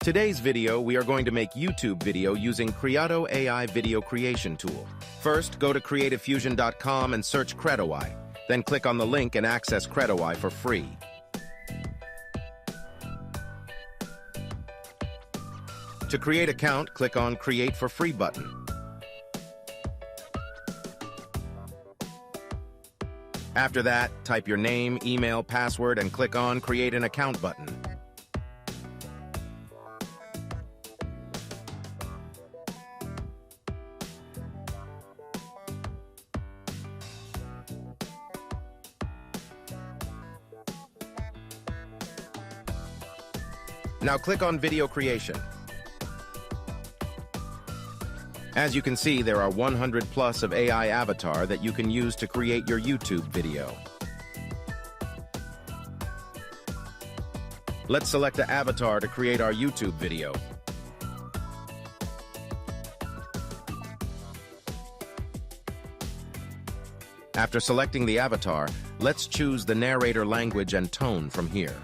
Today's video, we are going to make YouTube video using Creato AI video creation tool. First, go to creativefusion.com and search CreatoAI. Then click on the link and access CreatoAI for free. To create account, click on Create for Free button. After that, type your name, email, password, and click on Create an Account button. Now click on Video Creation. As you can see, there are 100 plus of AI avatar that you can use to create your YouTube video. Let's select an avatar to create our YouTube video. After selecting the avatar, let's choose the narrator language and tone from here.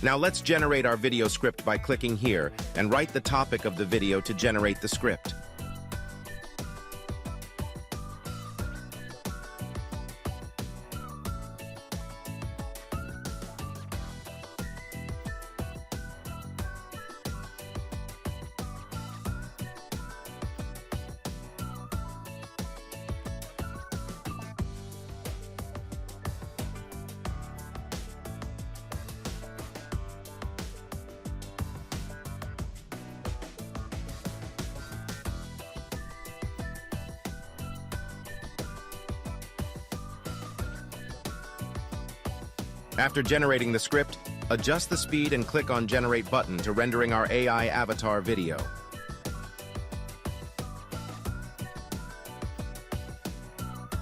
Now let's generate our video script by clicking here and write the topic of the video to generate the script. After generating the script, adjust the speed and click on Generate button to rendering our AI avatar video.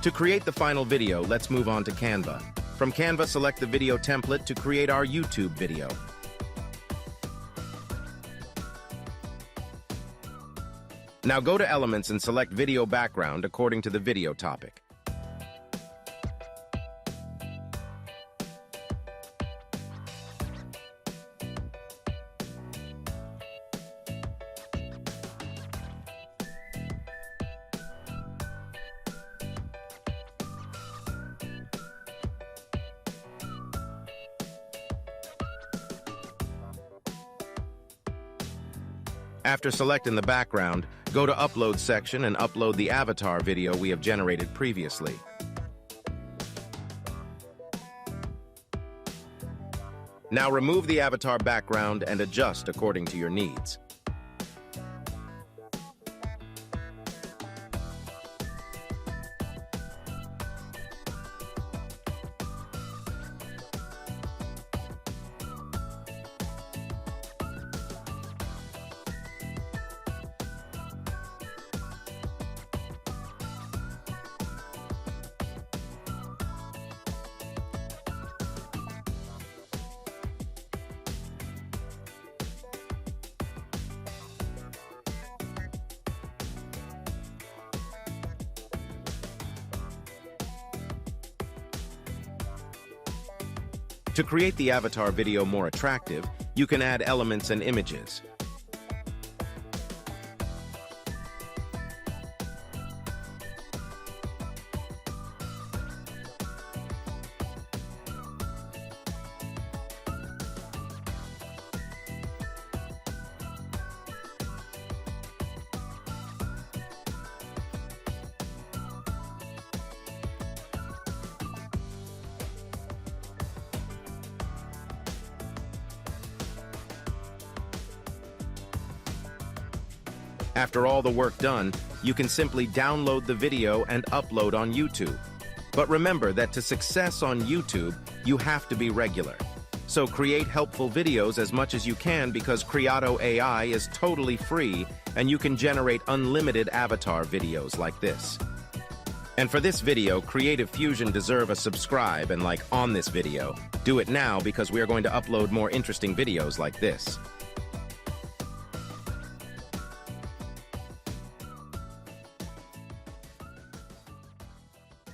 To create the final video, let's move on to Canva. From Canva, select the video template to create our YouTube video. Now go to Elements and select Video Background according to the video topic. After selecting the background, go to Upload section and upload the avatar video we have generated previously. Now remove the avatar background and adjust according to your needs. To create the avatar video more attractive, you can add elements and images. After all the work done, you can simply download the video and upload on YouTube. But remember that to success on YouTube, you have to be regular. So create helpful videos as much as you can because Creato AI is totally free and you can generate unlimited avatar videos like this. And for this video, Creative Fusion deserve a subscribe and like on this video. Do it now because we are going to upload more interesting videos like this.